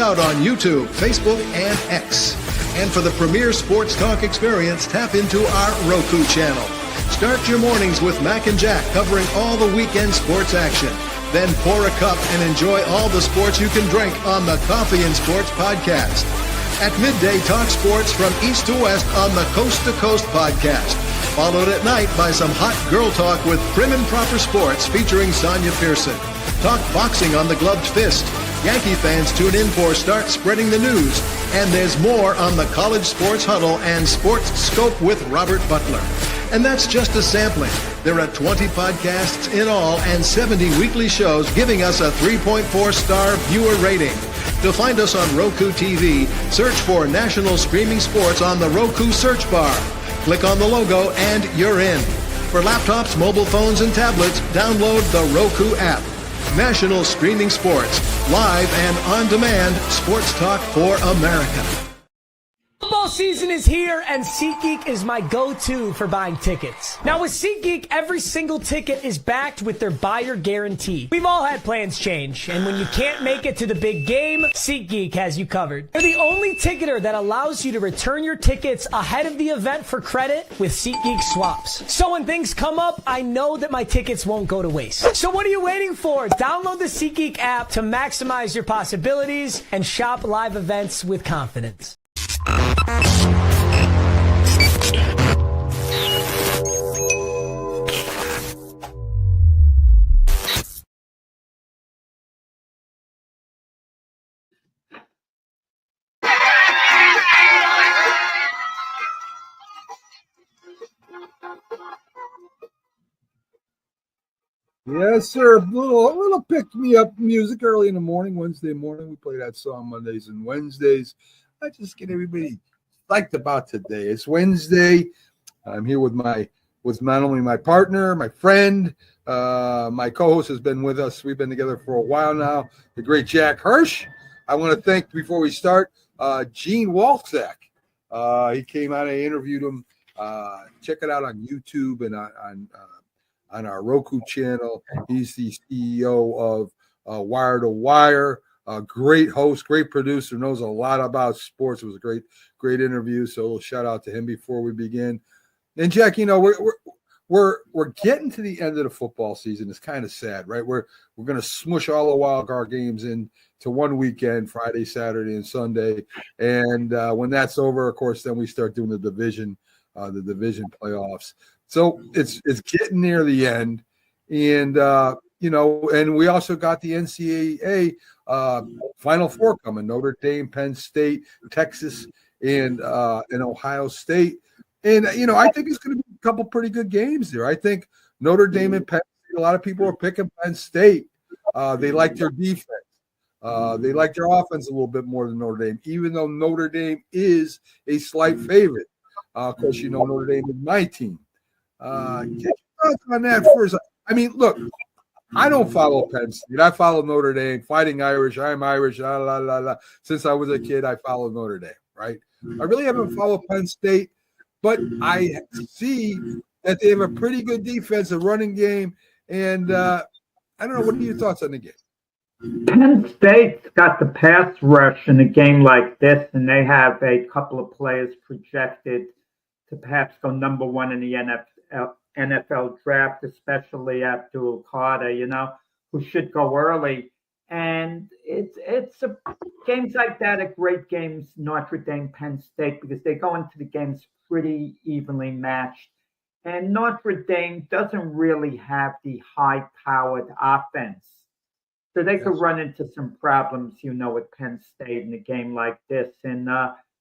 out on YouTube, Facebook, and X. And for the premier sports talk experience, tap into our Roku channel. Start your mornings with Mac and Jack covering all the weekend sports action. Then pour a cup and enjoy all the sports you can drink on the Coffee and Sports podcast. At midday, talk sports from east to west on the Coast to Coast podcast. Followed at night by some hot girl talk with Prim and Proper Sports featuring Sonia Pearson. Talk boxing on the Gloved Fist. Yankee fans tune in for Start Spreading the News. And there's more on the College Sports Huddle and Sports Scope with Robert Butler. And that's just a sampling. There are 20 podcasts in all and 70 weekly shows giving us a 3.4-star viewer rating. To find us on Roku TV, search for National Streaming Sports on the Roku search bar. Click on the logo and you're in. For laptops, mobile phones, and tablets, download the Roku app. National Streaming Sports, live and on demand, sports talk for America. Football season is here, and SeatGeek is my go-to for buying tickets. Now, with SeatGeek, every single ticket is backed with their buyer guarantee. We've all had plans change, and when you can't make it to the big game, SeatGeek has you covered. They're the only ticketer that allows you to return your tickets ahead of the event for credit with SeatGeek swaps. So when things come up, I know that my tickets won't go to waste. So what are you waiting for? Download the SeatGeek app to maximize your possibilities and shop live events with confidence. Yes, sir. A little pick-me-up music early in the morning, Wednesday morning. We play that song Mondays and Wednesdays. I just get everybody psyched about today. It's Wednesday. I'm here with not only my partner, my friend, my co-host has been with us. We've been together for a while now. The great Jack Hirsch. I want to thank, before we start, Gene Walczak. He came out. I interviewed him. Check it out on YouTube and on our Roku channel. He's the CEO of Wire to Wire. Great host, great producer, knows a lot about sports. It was a great interview. So shout out to him before we begin. And Jack, you know, we're getting to the end of the football season. It's kind of sad, right? We're going to smush all the wild card games into one weekend, Friday, Saturday, and Sunday. And when that's over, of course, then we start doing the division playoffs. So it's getting near the end, and you know, and we also got the NCAA Final Four coming: Notre Dame, Penn State, Texas, and Ohio State. And you know, I think it's going to be a couple pretty good games there. I think Notre Dame and Penn State. A lot of people are picking Penn State. They like their defense. They like their offense a little bit more than Notre Dame, even though Notre Dame is a slight favorite. Of course, you know Notre Dame is my team. Get your thoughts on that first. I mean, look, I don't follow Penn State. I follow Notre Dame, Fighting Irish. I'm Irish. La, la, la, la. Since I was a kid, I followed Notre Dame, right? I really haven't followed Penn State, but I see that they have a pretty good defense, a running game, and I don't know. What are your thoughts on the game? Penn State's got the pass rush in a game like this, and they have a couple of players projected to perhaps go number one in the NFL draft, especially Abdul Carter, you know, who should go early. And it's games like that are great games, Notre Dame, Penn State, because they go into the games pretty evenly matched. And Notre Dame doesn't really have the high-powered offense. So they could run into some problems, you know, with Penn State in a game like this. And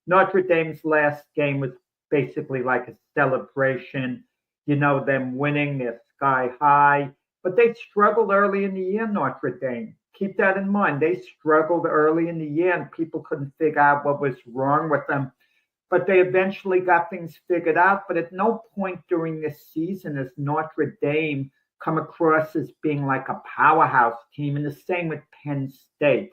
Notre Dame's last game was basically like a celebration, you know, them winning, they're sky high. But they struggled early in the year, Notre Dame. Keep that in mind. They struggled early in the year, and people couldn't figure out what was wrong with them. But they eventually got things figured out. But at no point during this season has Notre Dame come across as being like a powerhouse team, and the same with Penn State.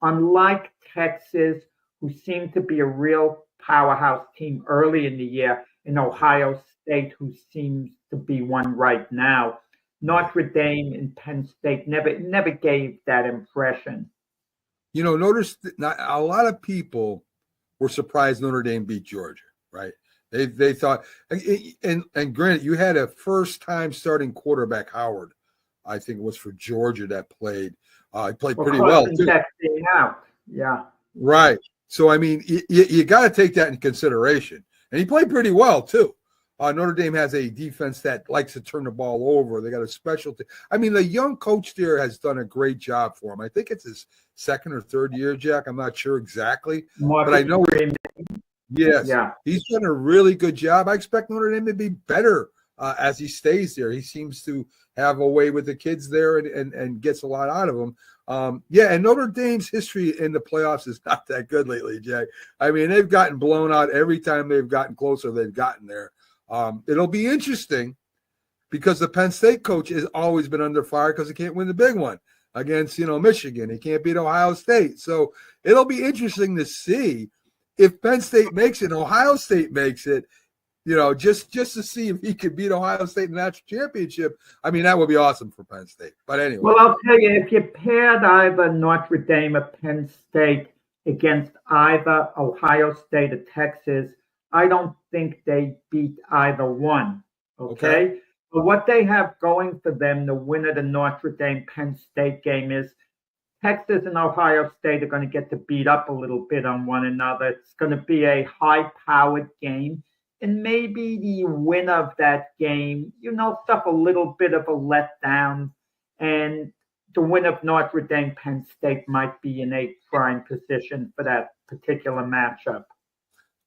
Unlike Texas, who seemed to be a real powerhouse team early in the year, and Ohio State, who seems to be one right now, Notre Dame and Penn State never gave that impression. notice not a lot of people were surprised Notre Dame beat Georgia, right? They thought, and granted, you had a first-time starting quarterback, Howard, I think it was for Georgia, that played. He played pretty well too. Out. Yeah. Right. So I mean, you got to take that in consideration, and he played pretty well too. Notre Dame has a defense that likes to turn the ball over. They got a specialty. I mean, the young coach there has done a great job for him. I think it's his second or third year, Jack. I'm not sure exactly, but I know. Yes, yeah, he's done a really good job. I expect Notre Dame to be better as he stays there. He seems to have a way with the kids there and gets a lot out of them. And Notre Dame's history in the playoffs is not that good lately, Jack. I mean, they've gotten blown out every time they've gotten closer. They've gotten there. It'll be interesting because the Penn State coach has always been under fire because he can't win the big one against, Michigan. He can't beat Ohio State. So it'll be interesting to see if Penn State makes it, Ohio State makes it, just to see if he could beat Ohio State in the national championship. I mean, that would be awesome for Penn State. But anyway. Well, I'll tell you, if you paired either Notre Dame or Penn State against either Ohio State or Texas, I don't think they beat either one. Okay? But what they have going for them, the winner of the Notre Dame-Penn State game, is Texas and Ohio State are going to get to beat up a little bit on one another. It's going to be a high-powered game. And maybe the winner of that game, suffer a little bit of a letdown. And the winner of Notre Dame, Penn State might be in a prime position for that particular matchup.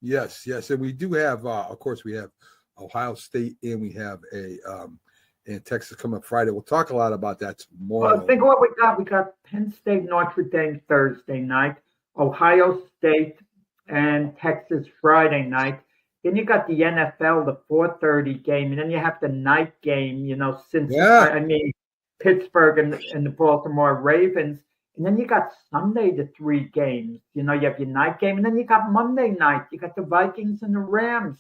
Yes. And we do have, of course, we have Ohio State and we have and Texas coming up Friday. We'll talk a lot about that tomorrow. Well, think of what we got. We got Penn State, Notre Dame Thursday night, Ohio State and Texas Friday night. Then you got the NFL, the 4:30 game, and then you have the night game, Pittsburgh and the Baltimore Ravens. And then you got Sunday, the 3 games. You have your night game, and then you got Monday night. You got the Vikings and the Rams.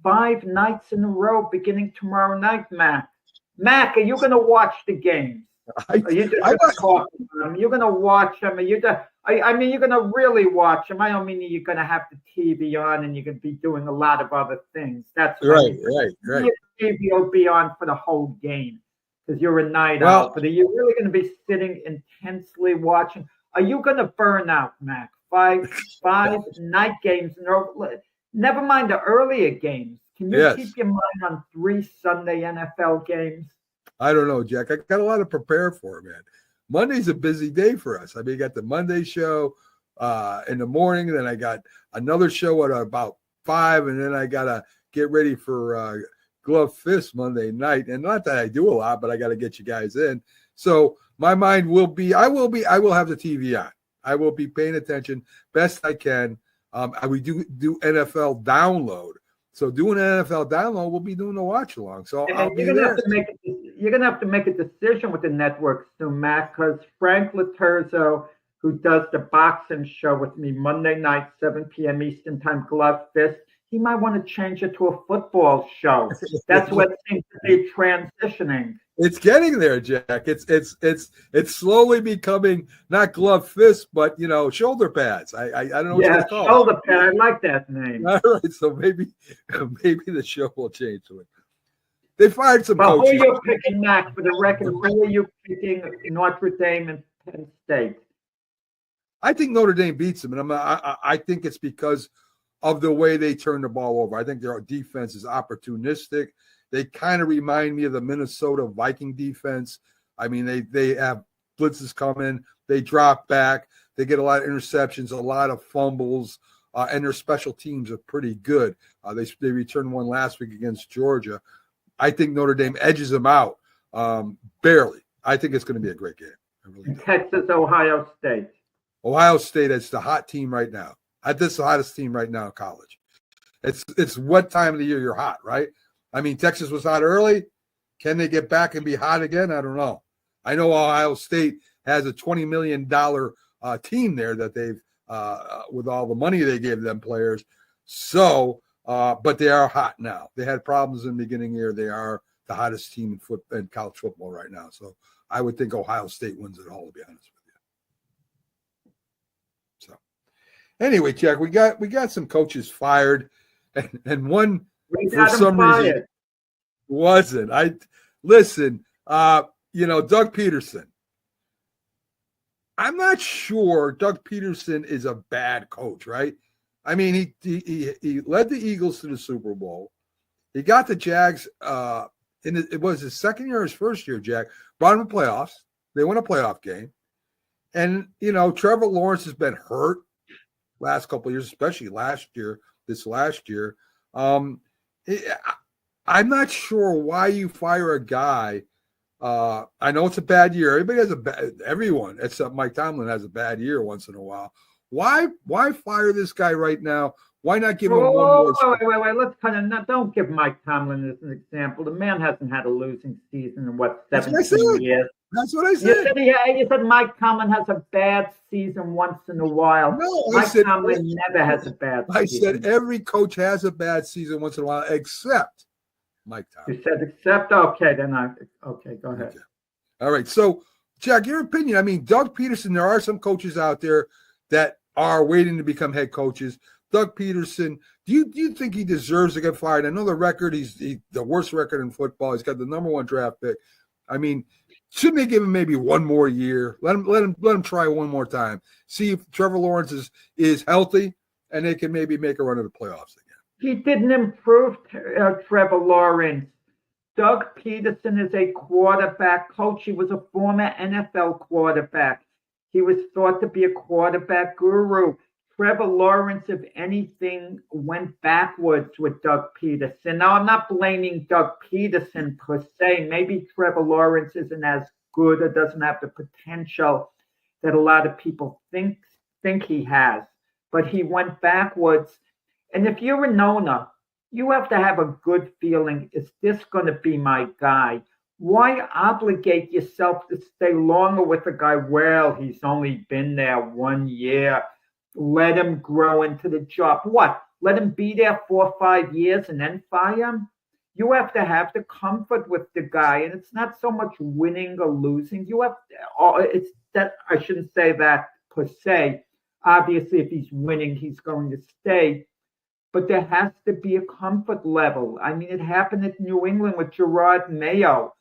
5 nights in a row beginning tomorrow night, Mac. Mac, are you going to watch the games? Are you just going to talk about them? You're going to watch them? You're going to really watch them. I don't mean you're going to have the TV on and you're going to be doing a lot of other things. That's right. The TV will be on for the whole game because you're a night out. But are you really going to be sitting intensely watching? Are you going to burn out, Mac? 5 night games. Never mind the earlier games. Can you keep your mind on 3 Sunday NFL games? I don't know, Jack. I got a lot to prepare for, man. Monday's a busy day for us. I mean, you got the Monday show in the morning, then I got another show at about 5, and then I got to get ready for Glove Fist Monday night. And not that I do a lot, but I got to get you guys in. So my mind will be, I will have the TV on. I will be paying attention best I can. We do NFL download. So doing an NFL download, we'll be doing the watch along. So I'll be there. You're going to have to make a decision with the network soon, Matt, because Frank Laterzo, who does the boxing show with me Monday night, 7 p.m. Eastern Time, Glove Fist, he might want to change it to a football show. That's what seems to be transitioning. It's getting there, Jack. It's slowly becoming not Glove Fist, but shoulder pads. I don't know what it's called. Shoulder pad. I like that name. All right, so maybe the show will change to it. They fired some coaches. Who are you picking, Mac? For the record, who are you picking? Notre Dame and Penn State. I think Notre Dame beats them, and I think it's because of the way they turn the ball over. I think their defense is opportunistic. They kind of remind me of the Minnesota Viking defense. I mean, they have blitzes come in, they drop back, they get a lot of interceptions, a lot of fumbles, and their special teams are pretty good. They returned one last week against Georgia. I think Notre Dame edges them out barely. I think it's going to be a great game. I really do. Texas, Ohio State. Ohio State is the hot team right now. This is the hottest team right now in college. It's what time of the year you're hot, right? I mean, Texas was hot early. Can they get back and be hot again? I don't know. I know Ohio State has a $20 million team there that they've with all the money they gave them players. So, but they are hot now. They had problems in the beginning of the year. They are the hottest team in college football right now. So I would think Ohio State wins it all, to be honest with Anyway, Jack, we got some coaches fired, and one We for got him some reason fired. wasn't. I listen. Doug Peterson. I'm not sure Doug Peterson is a bad coach, right? I mean, he led the Eagles to the Super Bowl. He got the Jags. It was his second year, or his first year. Jack brought him to playoffs. They won a playoff game, and Trevor Lawrence has been hurt last couple of years, especially this last year. I'm not sure why you fire a guy. I know it's a bad year. Everyone except Mike Tomlin has a bad year once in a while. Why fire this guy right now? Why not give him one more? Wait. Let's don't give Mike Tomlin as an example. The man hasn't had a losing season in 17 years. That's what I said. You said Mike Tomlin has a bad season once in a while. No, Mike Tomlin never has a bad season. I said every coach has a bad season once in a while, except Mike Tomlin. You said except? Okay, then go ahead. Okay. All right. So, Jack, your opinion. I mean, Doug Peterson, there are some coaches out there that are waiting to become head coaches. Doug Peterson, do you think he deserves to get fired? I know the record, he's the worst record in football. He's got the number 1 draft pick. I mean, shouldn't they give him maybe one more year? Let him try one more time. See if Trevor Lawrence is healthy, and they can maybe make a run at the playoffs again. He didn't improve Trevor Lawrence. Doug Peterson is a quarterback coach. He was a former NFL quarterback. He was thought to be a quarterback guru. Trevor Lawrence, if anything, went backwards with Doug Peterson. Now, I'm not blaming Doug Peterson per se. Maybe Trevor Lawrence isn't as good or doesn't have the potential that a lot of people think he has. But he went backwards. And if you're an owner, you have to have a good feeling. Is this going to be my guy? Why obligate yourself to stay longer with a guy? Well, he's only been there 1 year. Let him grow into the job. What? Let him be there 4 or 5 years and then fire him? You have to have the comfort with the guy, and it's not so much winning or losing. I shouldn't say that per se. Obviously, if he's winning, he's going to stay. But there has to be a comfort level. I mean, it happened at New England with Gerard Mayo.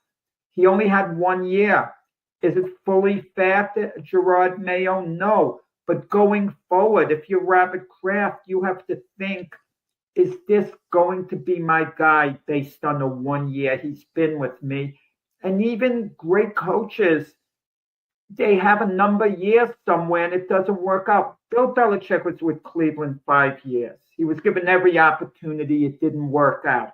He only had 1 year. Is it fully fair to Gerard Mayo? No. But going forward, if you're Robert Kraft, you have to think, is this going to be my guy based on the 1 year he's been with me? And even great coaches, they have a number of years somewhere and it doesn't work out. Bill Belichick was with Cleveland 5 years. He was given every opportunity. It didn't work out.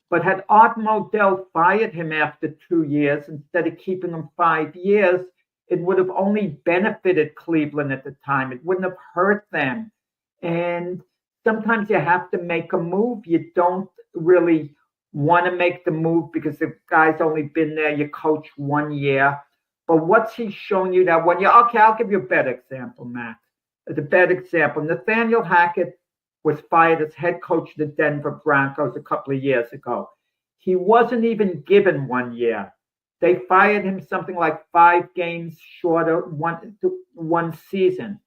But had Art Modell fired him after 2 years instead of keeping him 5 years, it would have only benefited Cleveland at the time. It wouldn't have hurt them. And sometimes you have to make a move. You don't really want to make the move because the guy's only been there, you coach 1 year. But what's he shown you that 1 year? Okay, I'll give you a better example, Matt. As a better example, Nathaniel Hackett was fired as head coach of the Denver Broncos a couple of years ago. He wasn't even given 1 year. They fired him something like 5 games short of one season.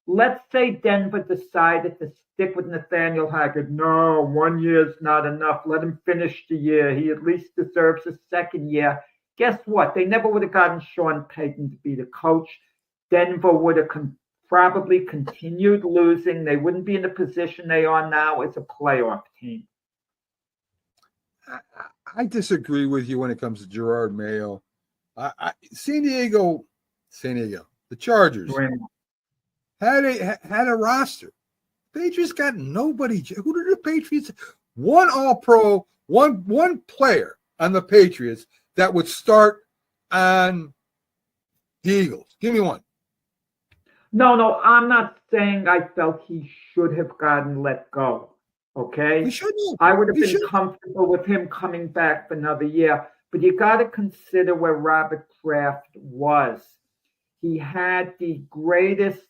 Let's say Denver decided to stick with Nathaniel Hackett. No, 1 year's not enough. Let him finish the year. He at least deserves a second year. Guess what? They never would have gotten Sean Payton to be the coach. Denver would have probably continued losing. They wouldn't be in the position they are now as a playoff team. I disagree with you when it comes to Gerard Mayo. San Diego, the Chargers had a roster. Patriots got nobody. Who did the Patriots? One All-Pro, one player on the Patriots that would start on the Eagles. Give me one. No, I'm not saying I felt he should have gotten let go. Okay? I would have been comfortable with him coming back for another year. But you got to consider where Robert Kraft was. He had the greatest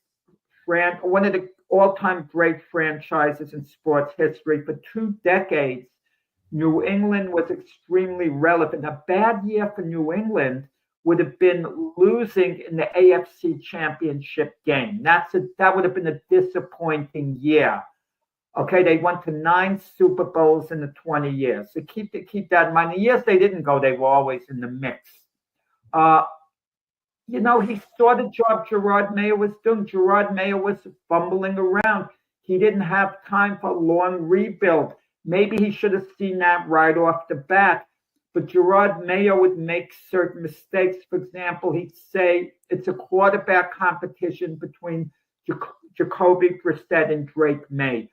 one of the all-time great franchises in sports history. For 2 decades, New England was extremely relevant. A bad year for New England would have been losing in the AFC Championship game. That would have been a disappointing year. Okay, they went to 9 Super Bowls in the 20 years. So keep that in mind. The years they didn't go, they were always in the mix. You know, he saw the job Gerard Mayo was doing. Gerard Mayo was fumbling around. He didn't have time for a long rebuild. Maybe he should have seen that right off the bat. But Gerard Mayo would make certain mistakes. For example, he'd say it's a quarterback competition between Jacoby Brissett and Drake May.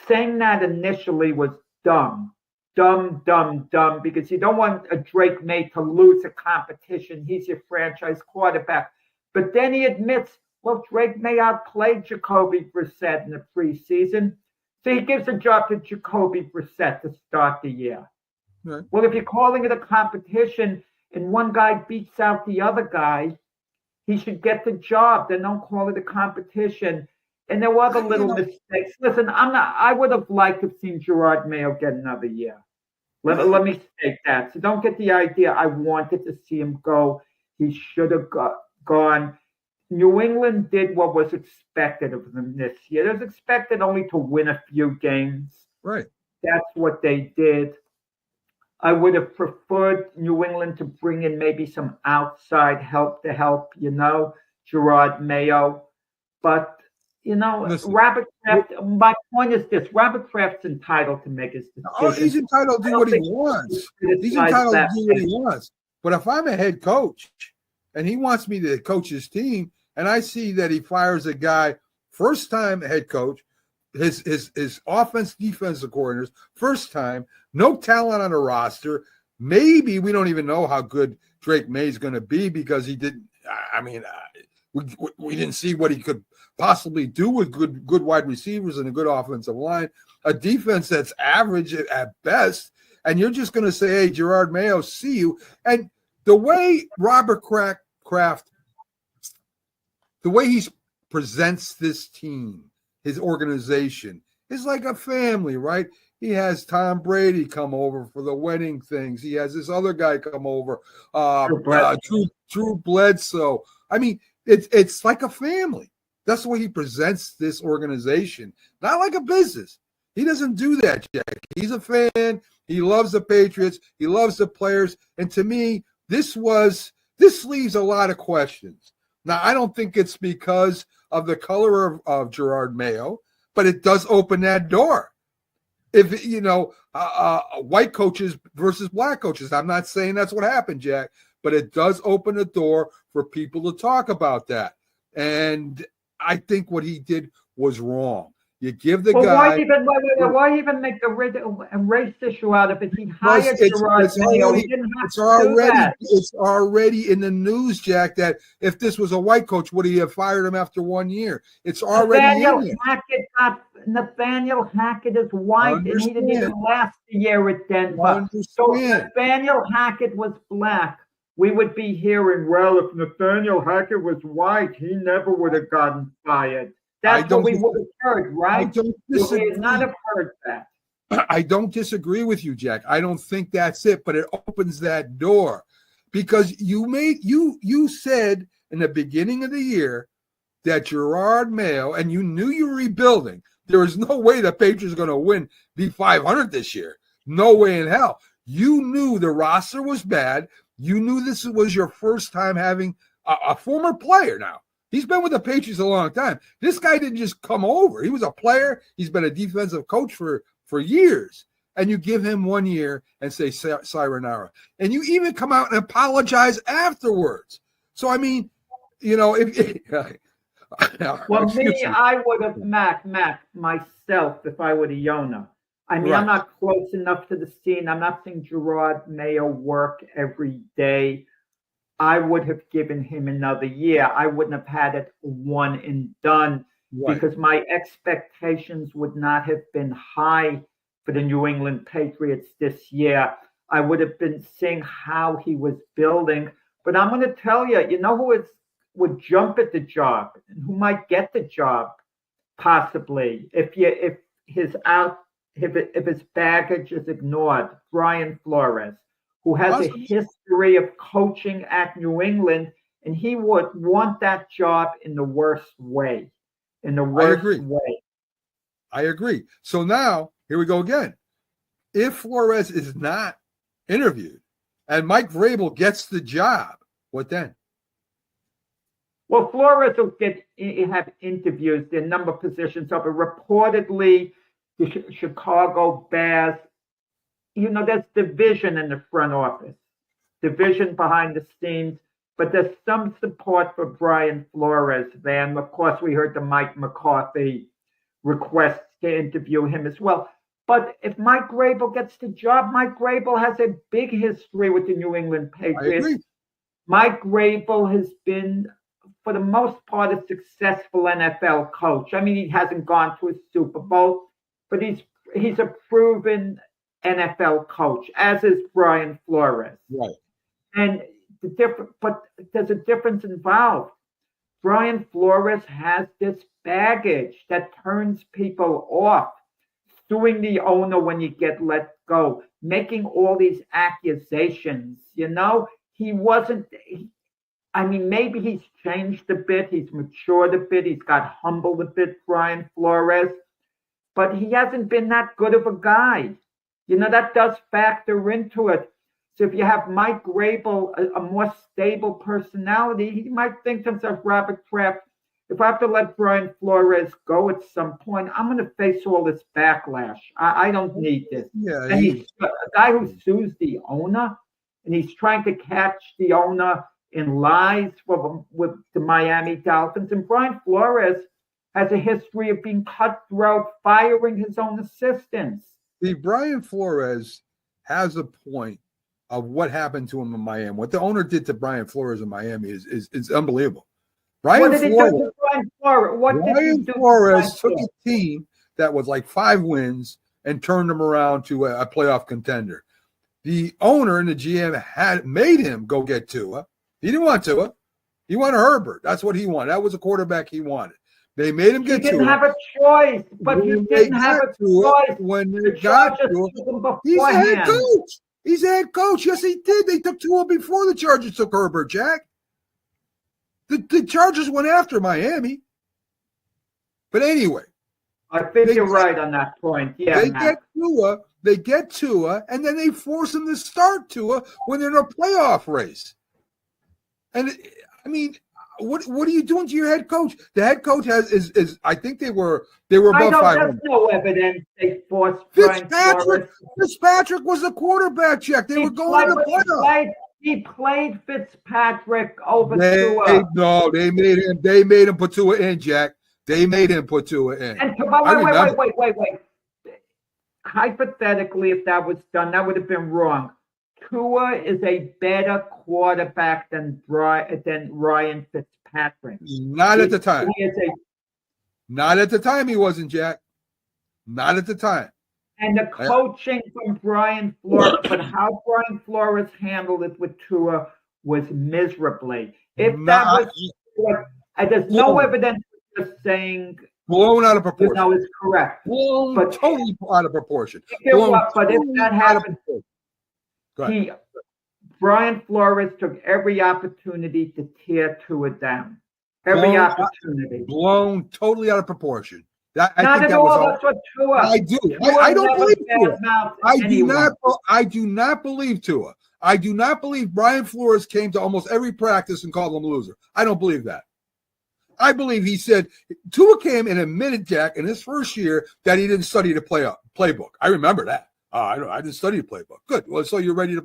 Saying that initially was dumb, because you don't want a Drake May to lose a competition. He's your franchise quarterback. But then he admits, well, Drake May outplayed Jacoby Brissett in the preseason. So he gives a job to Jacoby Brissett to start the year. Right. Well, if you're calling it a competition and one guy beats out the other guy, he should get the job. Then don't call it a competition. And there were other little mistakes. Listen, I would have liked to have seen Gerard Mayo get another year. Let me state that. So don't get the idea I wanted to see him go. He should have gone. New England did what was expected of them this year. It was expected only to win a few games. Right. That's what they did. I would have preferred New England to bring in maybe some outside help to help, Gerard Mayo. But Listen, Robert Kraft, my point is this: Robert Kraft's entitled to make his decision. Oh, he's entitled to do what he wants. He's entitled to do what he wants. But if I'm a head coach and he wants me to coach his team, and I see that he fires a guy, first time head coach, his offense, defensive coordinators, first time, no talent on the roster. Maybe we don't even know how good Drake May is going to be because he didn't. I mean, we didn't see what he could possibly do with good wide receivers and a good offensive line, a defense that's average at best, and you're just going to say, hey, Gerard Mayo, see you. And the way Robert Kraft, the way he presents this team, his organization, is like a family, right? He has Tom Brady come over for the wedding things. He has this other guy come over, Drew Bledsoe. I mean, it's like a family. That's the way he presents this organization, not like a business. He doesn't do that, Jack. He's a fan. He loves the Patriots. He loves the players. And to me, this leaves a lot of questions. Now, I don't think it's because of the color of Gerard Mayo, but it does open that door. If, white coaches versus black coaches, I'm not saying that's what happened, Jack, but it does open the door for people to talk about that. And I think what he did was wrong. You give the guy. Why even make a race issue out of it? He hired Gerard Mayo. He didn't have to do that. It's already in the news, Jack, that if this was a white coach, would he have fired him after 1 year? It's already in there. Nathaniel Hackett is white, and he didn't even last a year at Denver. So if Nathaniel Hackett was black, we would be hearing, well, if Nathaniel Hackett was white, he never would have gotten fired. That's what we would have heard, right? I don't disagree. We would not have heard that. I don't disagree with you, Jack. I don't think that's it, but it opens that door because you said in the beginning of the year that Gerard Mayo, and you knew you were rebuilding. There was no way the Patriots are going to be 500 this year. No way in hell. You knew the roster was bad. You knew this was your first time having a former player now. He's been with the Patriots a long time. This guy didn't just come over. He was a player. He's been a defensive coach for years. And you give him 1 year and say sayonara. And you even come out and apologize afterwards. So, I mean, I would have Mac myself if I were the owner. I mean, right. I'm not close enough to the scene. I'm not seeing Gerard Mayo work every day. I would have given him another year. I wouldn't have had it one and done because my expectations would not have been high for the New England Patriots this year. I would have been seeing how he was building. But I'm going to tell you, who would jump at the job and who might get the job possibly if his baggage is ignored? Brian Flores. who has a history of coaching at New England, and he would want that job in the worst way. In the worst way. I agree. So now, here we go again. If Flores is not interviewed and Mike Vrabel gets the job, what then? Well, Flores will have interviews. There are a number of positions open. Reportedly, the Chicago Bears, there's division in the front office, division behind the scenes, but there's some support for Brian Flores there. And of course, we heard the Mike McCarthy request to interview him as well. But if Mike Vrabel gets the job, Mike Vrabel has a big history with the New England Patriots. Mike Vrabel has been, for the most part, a successful NFL coach. I mean, he hasn't gone to a Super Bowl, but he's a proven NFL coach, as is Brian Flores. Right. And but there's a difference involved. Brian Flores has this baggage that turns people off, suing the owner when you get let go, making all these accusations. He wasn't. Maybe he's changed a bit. He's matured a bit. He's got humbled a bit, Brian Flores. But he hasn't been that good of a guy. That does factor into it. So if you have Mike Vrabel, a more stable personality, he might think to himself, Robert Kraft, if I have to let Brian Flores go at some point, I'm going to face all this backlash. I don't need this. Yeah, and he's a guy who sues the owner, and he's trying to catch the owner in lies with the Miami Dolphins. And Brian Flores has a history of being cutthroat, firing his own assistants. See, Brian Flores has a point of what happened to him in Miami. What the owner did to Brian Flores in Miami is unbelievable. Brian Flores took a team that was like 5 wins and turned them around to a playoff contender. The owner and the GM had made him go get Tua. He didn't want Tua. He wanted Herbert. That's what he wanted. That was the quarterback he wanted. They made him get Tua. He didn't have a choice, but he didn't have a choice. When they got Tua, he's a head coach. He's a head coach. Yes, he did. They took Tua before the Chargers took Herbert, Jack. The Chargers went after Miami. But anyway. I think you're right on that point. Yeah, they get Tua, and then they force him to start Tua when they're in a playoff race. And, what are you doing to your head coach? The head coach is I think they were above 500. There's no evidence they forced Fitzpatrick was the quarterback, Jack. They were going to the playoffs. He played Fitzpatrick over Tua. No, they made him put Tua in, Jack. They made him put Tua in. And wait. Hypothetically, if that was done, that would have been wrong. Tua is a better quarterback than Ryan Fitzpatrick. Not at the time. Not at the time he wasn't, Jack. Not at the time. And the coaching from Brian Flores, but how Brian Flores handled it with Tua was miserably. If that was, there's no evidence of saying blown out of proportion. No, it's correct. But totally out of proportion. But if that happened, Brian Flores took every opportunity to tear Tua down. Every opportunity. Blown totally out of proportion. Not at all. That's what Tua. I do. I don't believe Tua. I do not believe Tua. I do not believe Brian Flores came to almost every practice and called him a loser. I don't believe that. I believe he said Tua came and admitted, Jack, in his first year that he didn't study the playbook. I remember that. I didn't study the playbook. Good. Well, so you're ready to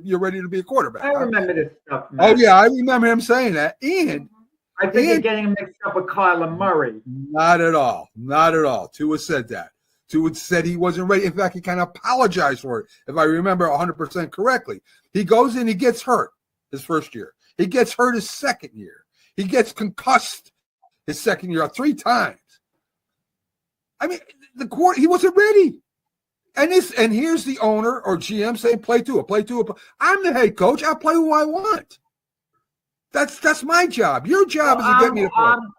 be a quarterback. I remember this stuff, man. Oh yeah, I remember him saying that. And I think you're getting mixed up with Kyler Murray. Not at all. Not at all. Tua said that. Tua said he wasn't ready. In fact, he kind of apologized for it, if I remember 100% correctly. He goes in, he gets hurt his first year. He gets hurt his second year. He gets concussed his second year 3 times. He wasn't ready. And here's the owner or GM saying, play Tua. I'm the head coach. I play who I want. That's my job. Your job is to get me to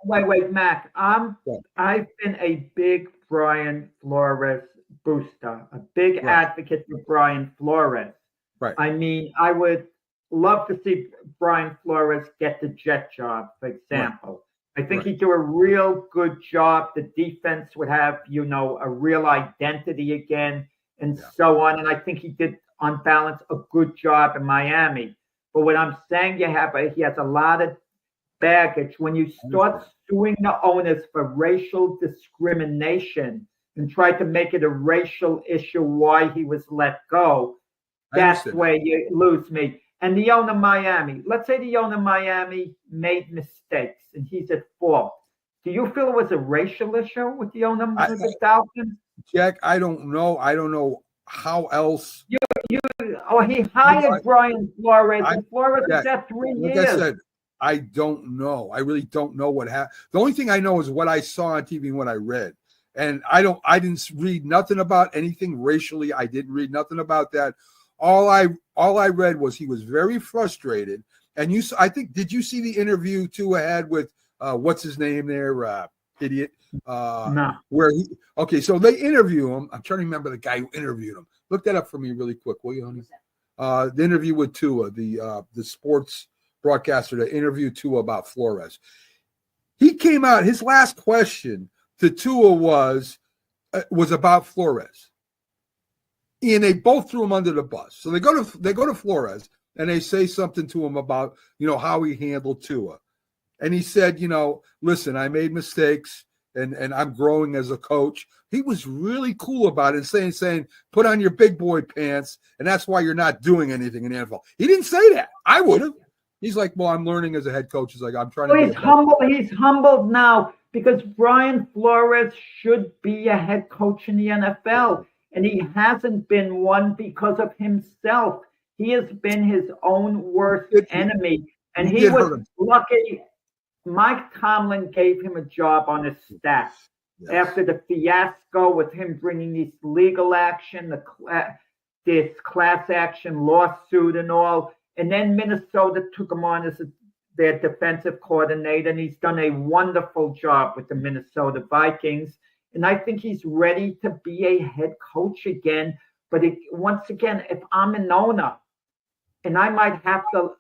play. Wait, Mac. I've been a big Brian Flores booster, a big advocate for Brian Flores. Right. I mean, I would love to see Brian Flores get the Jet job, for example. I think he'd do a real good job. The defense would have, a real identity again and so on. And I think he did, on balance, a good job in Miami. But what I'm saying, he has a lot of baggage. When you start suing the owners for racial discrimination and try to make it a racial issue why he was let go, that's where you lose me. And the owner Miami, let's say the owner Miami made mistakes and he's at fault. Do you feel it was a racial issue with the owner of the Falcons? Jack, I don't know. I don't know how else. He hired Brian Flores, and Flores was there 3 years. Like I said, I don't know. I really don't know what happened. The only thing I know is what I saw on TV and what I read. And I didn't read nothing about anything racially. I didn't read nothing about that. All I read was he was very frustrated. And did you see the interview Tua had with what's his name there? Idiot. No. So they interview him. I'm trying to remember the guy who interviewed him. Look that up for me really quick, will you, honey? The interview with Tua, the sports broadcaster that interviewed Tua about Flores. He came out, his last question to Tua was about Flores. And they both threw him under the bus. So they go to Flores and they say something to him about, how he handled Tua. And he said, listen, I made mistakes and I'm growing as a coach. He was really cool about it, saying, put on your big boy pants, and that's why you're not doing anything in the NFL. He didn't say that. I would have. He's like, well, I'm learning as a head coach. He's like, I'm trying to. He's humble. He's humbled now because Brian Flores should be a head coach in the NFL, and he hasn't been one because of himself. He has been his own worst enemy, and he was lucky. Mike Tomlin gave him a job on his staff after the fiasco with him bringing this legal action, this class action lawsuit and all. And then Minnesota took him on as their defensive coordinator, and he's done a wonderful job with the Minnesota Vikings. And I think he's ready to be a head coach again. But once again, if I'm an owner and I might have to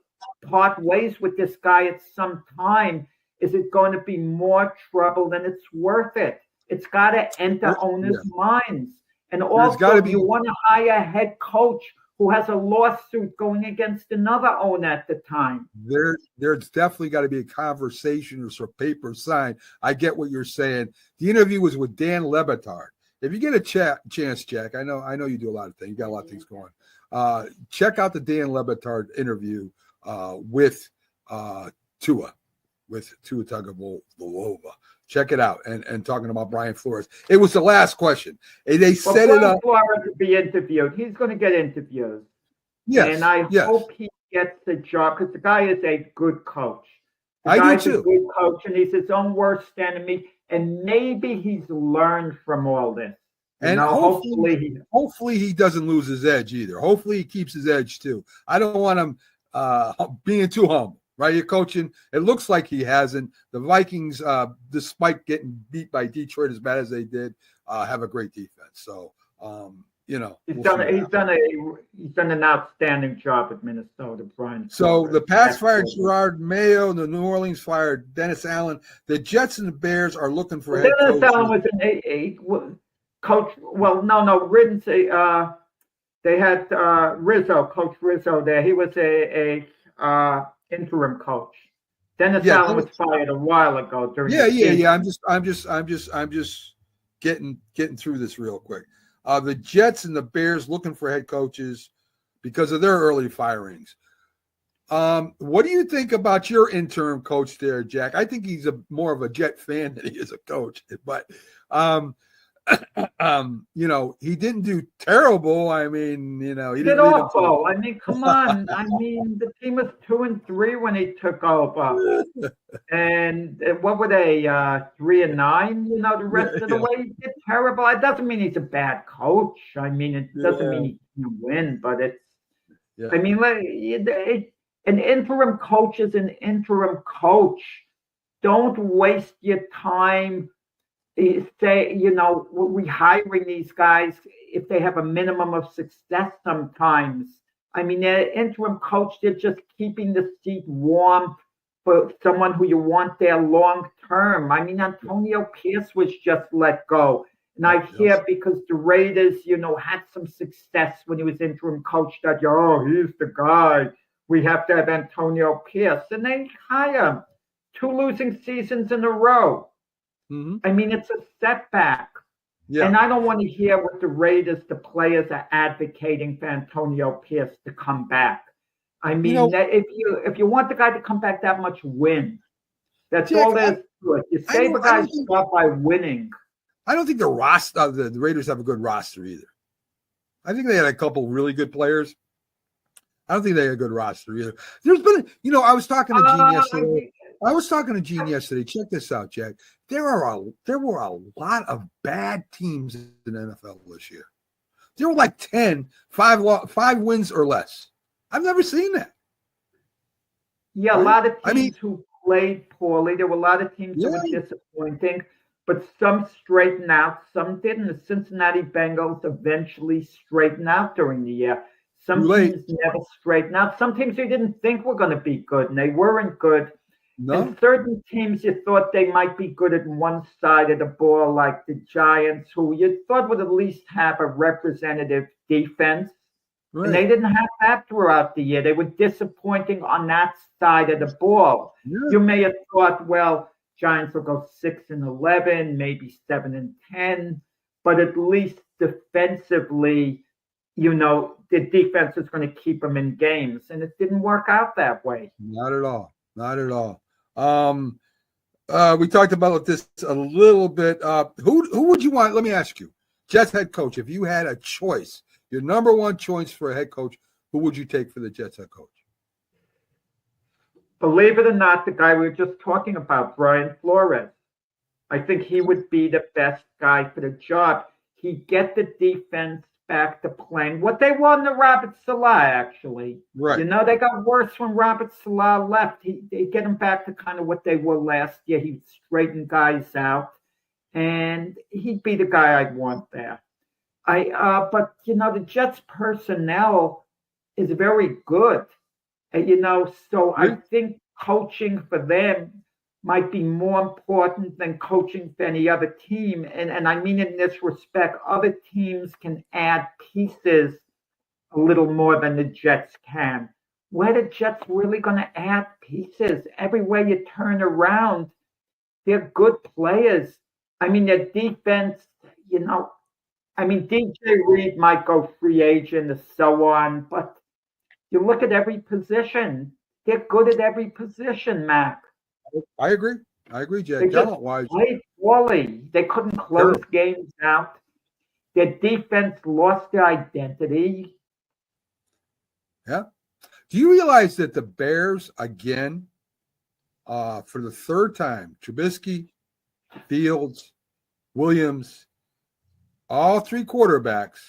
part ways with this guy at some time, is it going to be more trouble than it's worth it? It's got to enter owners' minds. And also, you want to hire a head coach who has a lawsuit going against another owner at the time. There's definitely got to be a conversation or some paper signed. I get what you're saying. The interview was with Dan Lebitard. If you get a chance, Jack, I know you do a lot of things. You got a lot of things going. Check out the Dan Lebitard interview with Tua Tagovailoa. Check it out. And talking about Brian Flores. It was the last question. They set it up. Flores to be interviewed. He's going to get interviews. Yes. And I hope he gets the job because the guy is a good coach. I do too. A good coach, and he's his own worst enemy. And maybe he's learned from all this. And hopefully he doesn't lose his edge either. Hopefully he keeps his edge too. I don't want him being too humble. Right, you're coaching. It looks like he hasn't. The Vikings, despite getting beat by Detroit as bad as they did, have a great defense. So, he's done an outstanding job at Minnesota, Brian. So the Pats fired Gerard Mayo. The New Orleans fired Dennis Allen. The Jets and the Bears are looking for head coach. Dennis Allen was an coach. Well, no, Ridden. They had Rizzo, Coach Rizzo there. He was a interim coach. Dennis Allen was fired a while ago. I'm just getting through this real quick. The Jets and the Bears looking for head coaches because of their early firings. What do you think about your interim coach there, Jack? I think he's more of a Jet fan than he is a coach, but he didn't do terrible. I mean, he did awful. I mean, come on. I mean, the team was 2-3 when he took over, and what were they? 3-9. The rest of the way he did terrible. It doesn't mean he's a bad coach. I mean, it doesn't mean he can win, but it's. Yeah. I mean, an interim coach is an interim coach. Don't waste your time. Say, we hiring these guys if they have a minimum of success sometimes. I mean, their interim coach, they're just keeping the seat warm for someone who you want there long term. I mean, Antonio Pierce was just let go. And I hear because the Raiders, had some success when he was interim coach that, he's the guy. We have to have Antonio Pierce. And they hire him. 2 losing seasons in a row. Mm-hmm. I mean, it's a setback. Yeah. And I don't want to hear what the Raiders, the players are advocating for Antonio Pierce to come back. I mean, if you want the guy to come back that much, win. That's all there's to it. You save a guy's job by winning. I don't think the Raiders have a good roster either. I think they had a couple really good players. I don't think they had a good roster either. There's been, I was talking to Gene yesterday. Check this out, Jack. There were a lot of bad teams in the NFL this year. There were like 5 wins or less. I've never seen that. Yeah, a lot of teams who played poorly. There were a lot of teams that were disappointing, but some straightened out, some didn't. The Cincinnati Bengals eventually straightened out during the year. Some teams never straightened out. Some teams you didn't think were going to be good, and they weren't good. No. And certain teams you thought they might be good at one side of the ball, like the Giants, who you thought would at least have a representative defense. Right. And they didn't have that throughout the year. They were disappointing on that side of the ball. Yeah. You may have thought, well, Giants will go 6-11, maybe 7-10, but at least defensively, the defense is going to keep them in games, and it didn't work out that way. Not at all. Not at all. We talked about this a little bit. Who would you want? Let me ask you, Jets head coach. If you had a choice, your number one choice for a head coach, who would you take for the Jets head coach? Believe it or not, the guy we were just talking about, Brian Flores. I think he would be the best guy for the job. He'd get the defense back to playing what they won to Robert Salah, actually. Right. They got worse when Robert Salah left. They get them back to kind of what they were last year. He'd straighten guys out, and he'd be the guy I'd want there. But the Jets personnel is very good. So I think coaching for them might be more important than coaching for any other team. And I mean in this respect, other teams can add pieces a little more than the Jets can. Where the Jets really going to add pieces? Everywhere you turn around, they're good players. I mean, their defense, DJ Reed might go free agent and so on, but you look at every position, they're good at every position, Mac. I agree, Jack. Talent-wise, played poorly. They couldn't close games out. Their defense lost their identity. Yeah. Do you realize that the Bears, again, for the third time, Trubisky, Fields, Williams, all 3 quarterbacks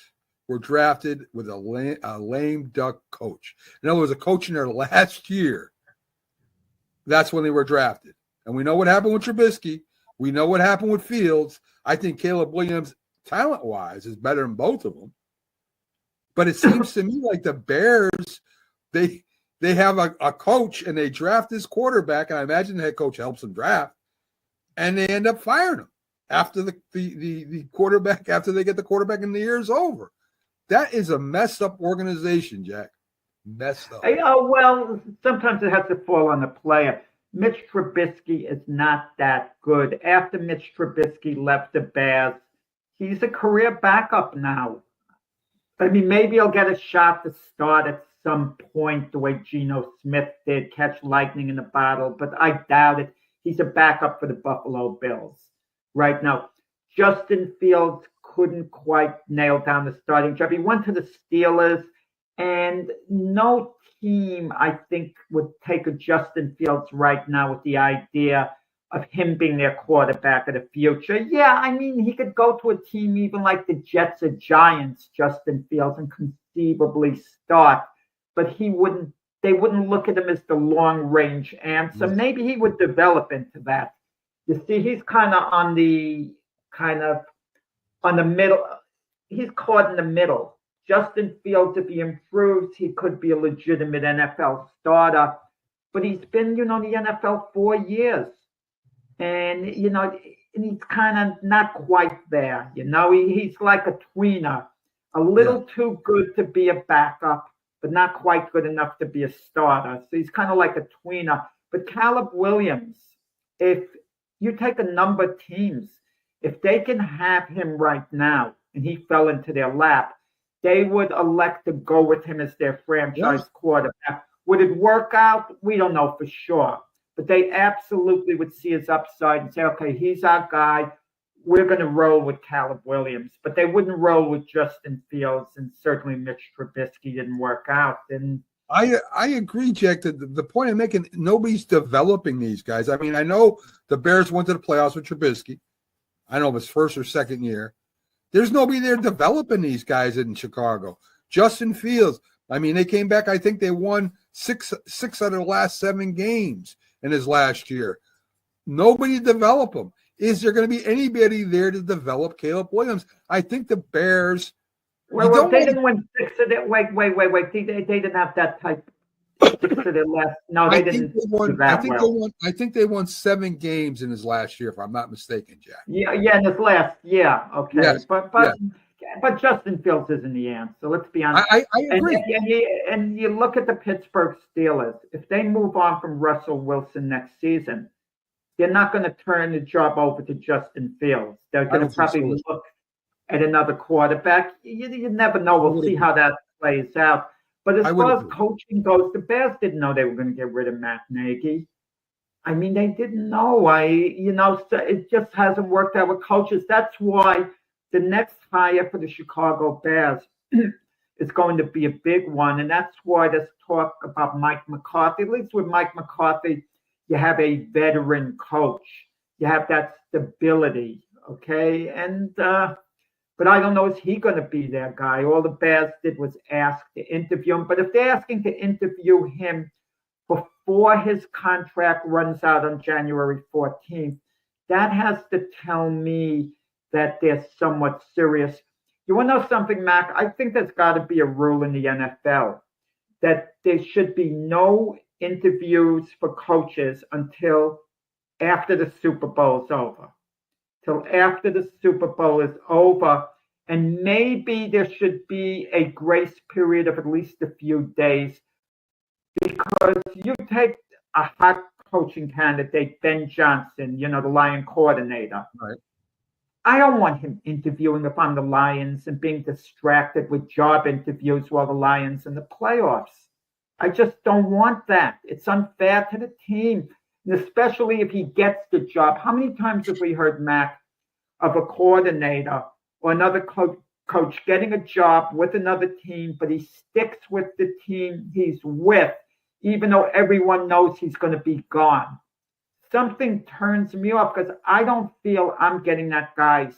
were drafted with a lame duck coach. In other words, a coach in their last year. That's when they were drafted. And we know what happened with Trubisky. We know what happened with Fields. I think Caleb Williams, talent-wise, is better than both of them. But it seems to me like the Bears, they have a coach and they draft this quarterback, and I imagine the head coach helps them draft, and they end up firing him after the quarterback, after they get the quarterback and the year is over. That is a messed up organization, Jack. Messed up. Well, sometimes it has to fall on the player. Mitch Trubisky is not that good. After Mitch Trubisky left the Bears, he's a career backup now. I mean, maybe he'll get a shot to start at some point the way Geno Smith did, catch lightning in a bottle, but I doubt it. He's a backup for the Buffalo Bills right now. Justin Fields couldn't quite nail down the starting job. He went to the Steelers, and no team, I think, would take a Justin Fields right now with the idea of him being their quarterback of the future. Yeah, I mean, he could go to a team even like the Jets or Giants, Justin Fields, and conceivably start, but they wouldn't look at him as the long-range answer. Maybe he would develop into that. You see, he's kind of on the middle. He's caught in the middle. Justin Fields, if he improves, he could be a legitimate NFL starter. But he's been, the NFL 4 years. And, and he's kind of not quite there. He's like a tweener, a little too good to be a backup, but not quite good enough to be a starter. So he's kind of like a tweener. But Caleb Williams, if you take a number of teams, if they can have him right now and he fell into their lap, they would elect to go with him as their franchise quarterback. Would it work out? We don't know for sure. But they absolutely would see his upside and say, okay, he's our guy. We're going to roll with Caleb Williams. But they wouldn't roll with Justin Fields, and certainly Mitch Trubisky didn't work out. And I agree, Jack. The point I'm making, nobody's developing these guys. I mean, I know the Bears went to the playoffs with Trubisky. I don't know if it's first or second year. There's nobody there developing these guys in Chicago. Justin Fields, I mean, they came back. I think they won six out of the last 7 games in his last year. Nobody developed them. Is there going to be anybody there to develop Caleb Williams? I think the Bears. Well, they didn't win 6 of it. Wait. They didn't have that type. 6 of their last. No, they didn't. I think they won 7 games in his last year, if I'm not mistaken, Jack. Yeah, in his last. Yeah, okay. Yes, but Justin Fields isn't the answer. Let's be honest. I agree. And you look at the Pittsburgh Steelers. If they move on from Russell Wilson next season, they're not going to turn the job over to Justin Fields. They're going to probably look at another quarterback. You never know. We'll see how that plays out. But as far as coaching goes, the Bears didn't know they were going to get rid of Matt Nagy. I mean, they didn't know. So it just hasn't worked out with coaches. That's why the next hire for the Chicago Bears is going to be a big one. And that's why there's talk about Mike McCarthy. At least with Mike McCarthy, you have a veteran coach. You have that stability, okay? And but I don't know, is he going to be that guy? All the Bears did was ask to interview him. But if they're asking to interview him before his contract runs out on January 14th, that has to tell me that they're somewhat serious. You want to know something, Mac? I think there's got to be a rule in the NFL that there should be no interviews for coaches until after the Super Bowl is over. Till after the Super Bowl is over. And maybe there should be a grace period of at least a few days, because you take a hot coaching candidate, Ben Johnson, the Lion coordinator. Right. I don't want him interviewing if I'm the Lions and being distracted with job interviews while the Lions in the playoffs. I just don't want that. It's unfair to the team, and especially if he gets the job. How many times have we heard, Mac, of a coordinator or another coach getting a job with another team, but he sticks with the team he's with, even though everyone knows he's going to be gone? Something turns me off because I don't feel I'm getting that guy's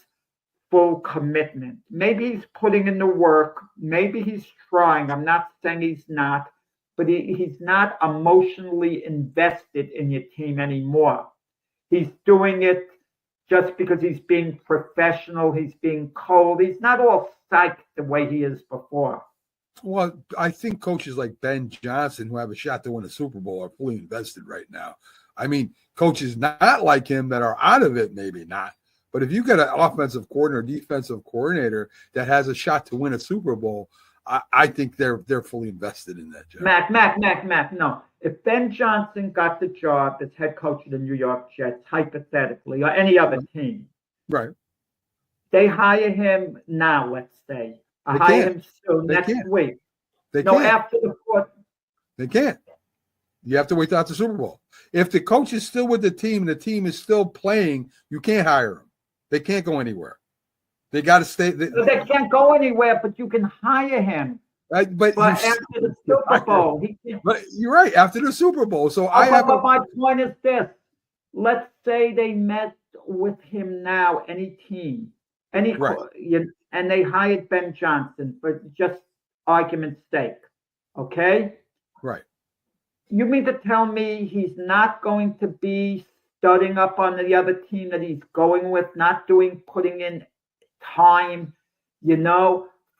full commitment. Maybe he's putting in the work. Maybe he's trying. I'm not saying he's not, but he's not emotionally invested in your team anymore. He's doing it just because he's being professional, he's being cold. He's not all psyched the way he is before. Well, I think coaches like Ben Johnson, who have a shot to win a Super Bowl, are fully invested right now. I mean, coaches not like him that are out of it, maybe not. But if you got an offensive coordinator, defensive coordinator that has a shot to win a Super Bowl, I think they're fully invested in that job. Mac, no. If Ben Johnson got the job as head coach of the New York Jets, hypothetically, or any other team, right? They hire him now, let's say. Hire him soon next week. After the fourth. They can't. You have to wait till after the Super Bowl. If the coach is still with the team and the team is still playing, you can't hire him. They can't go anywhere. They got to stay. They can't go anywhere, but you can hire him. But after the Super Bowl, he can't. But you're right. After the Super Bowl, so But my point is this: let's say they met with him now, any team, and they hired Ben Johnson for just argument's sake. Okay. Right. You mean to tell me he's not going to be studying up on the other team that he's going with, not putting in time,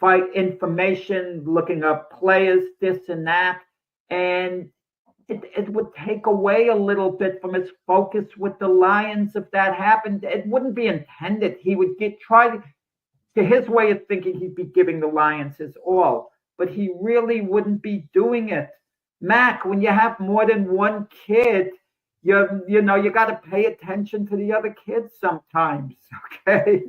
fight information, looking up players, this and that. And it would take away a little bit from his focus with the Lions if that happened. It wouldn't be intended. He would try to his way of thinking, he'd be giving the Lions his all, but he really wouldn't be doing it. Mac, when you have more than one kid, you got to pay attention to the other kids sometimes. Okay.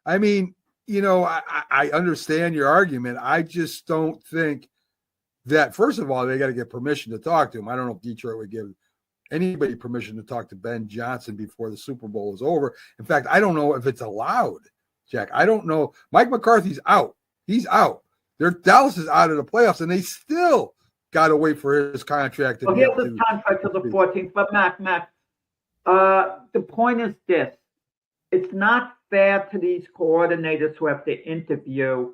I mean, I understand your argument. I just don't think that, first of all, they got to get permission to talk to him. I don't know if Detroit would give anybody permission to talk to Ben Johnson before the Super Bowl is over. In fact, I don't know if it's allowed, Jack. I don't know. Mike McCarthy's out. He's out. Dallas is out of the playoffs, and they still got to wait for his contract. Well, he has his contract till the 14th. But Mac, the point is this: it's not fair to these coordinators who have to interview,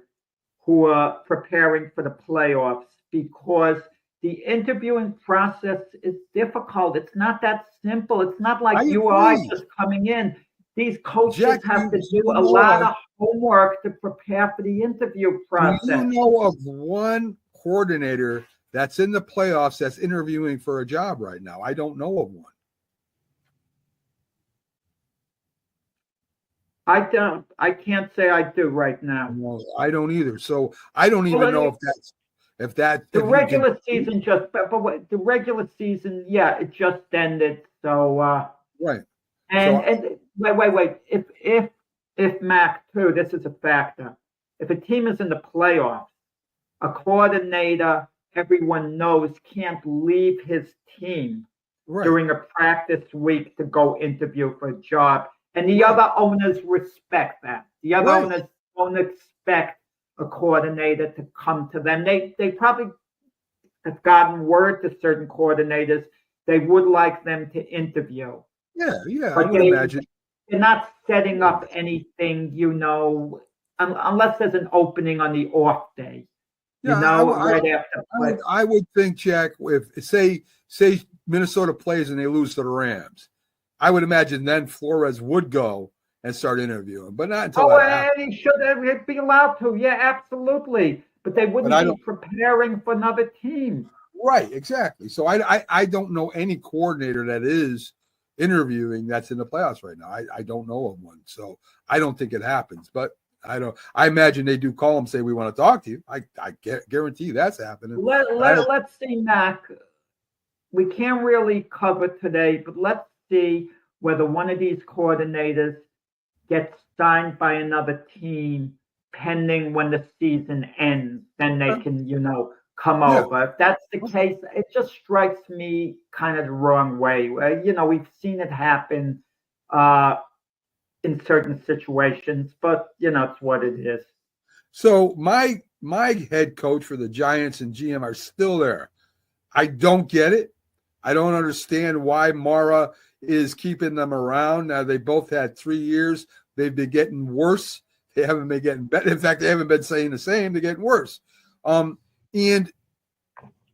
who are preparing for the playoffs, because the interviewing process is difficult. It's not that simple. It's not like you or I just coming in. These coaches Jack, have to do a lot of homework to prepare for the interview process. Do you know of one coordinator that's in the playoffs that's interviewing for a job right now? I don't know of one. I can't say I do right now. No, I don't either. So I don't even know if the regular season the regular season, yeah, it just ended. So right. And wait. If Mac too, this is a factor. If a team is in the playoffs, a coordinator everyone knows can't leave his team during a practice week to go interview for a job. And the other owners respect that. The other owners don't expect a coordinator to come to them. They probably have gotten word to certain coordinators they would like them to interview. Yeah, but I would imagine. They're not setting up anything, unless there's an opening on the off day. Right after play. I would think, Jack, if say Minnesota plays and they lose to the Rams, I would imagine then Flores would go and start interviewing, but not until and he should be allowed to. Yeah, absolutely. But they wouldn't be preparing for another team. Right, exactly. So I don't know any coordinator that is interviewing that's in the playoffs right now. I don't know of one. So I don't think it happens. But I imagine they do call them, say we want to talk to you. I guarantee that's happening. Let's see, Mac. We can't really cover today, but let's see whether one of these coordinators gets signed by another team pending when the season ends. Then they can, come over. If that's the case, it just strikes me kind of the wrong way. We've seen it happen in certain situations, but it's what it is. So my head coach for the Giants and GM are still there. I don't get it. I don't understand why Mara is keeping them around. Now, they both had 3 years. They've been getting worse. They haven't been getting better. In fact, they haven't been saying the same. They're getting worse. And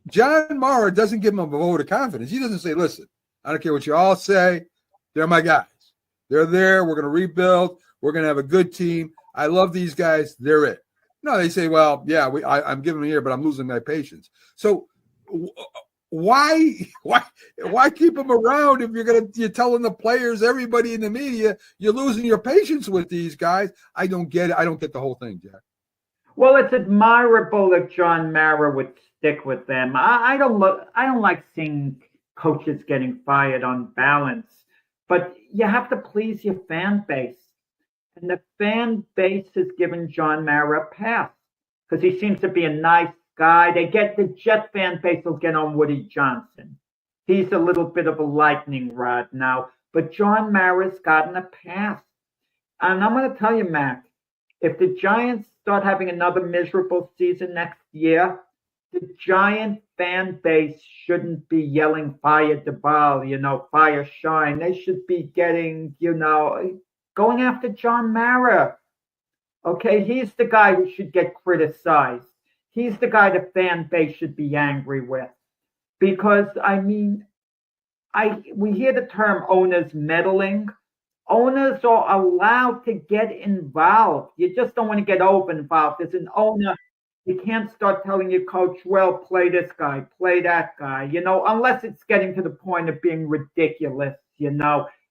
John Mara doesn't give them a vote of confidence. He doesn't say, listen, I don't care what you all say. They're my guys. They're there. We're going to rebuild. We're going to have a good team. I love these guys. They're it. No, they say, well, yeah, I'm giving them here, but I'm losing my patience. So why keep them around if you're telling the players, everybody in the media, you're losing your patience with these guys? I don't get it. I don't get the whole thing, Jack. Well, it's admirable that John Mara would stick with them. I don't like seeing coaches getting fired on balance, but you have to please your fan base. And the fan base has given John Mara a pass because he seems to be a nice guy. The Jet fan base will get on Woody Johnson. He's a little bit of a lightning rod now, but John Mara's gotten a pass. And I'm going to tell you, Mac, if the Giants start having another miserable season next year, the Giant fan base shouldn't be yelling fire DeBall, fire Shine. They should be getting, going after John Mara. Okay, he's the guy who should get criticized. He's the guy the fan base should be angry with. Because, we hear the term owners meddling. Owners are allowed to get involved. You just don't want to get over involved. As an owner, you can't start telling your coach, well, play this guy, play that guy, unless it's getting to the point of being ridiculous, and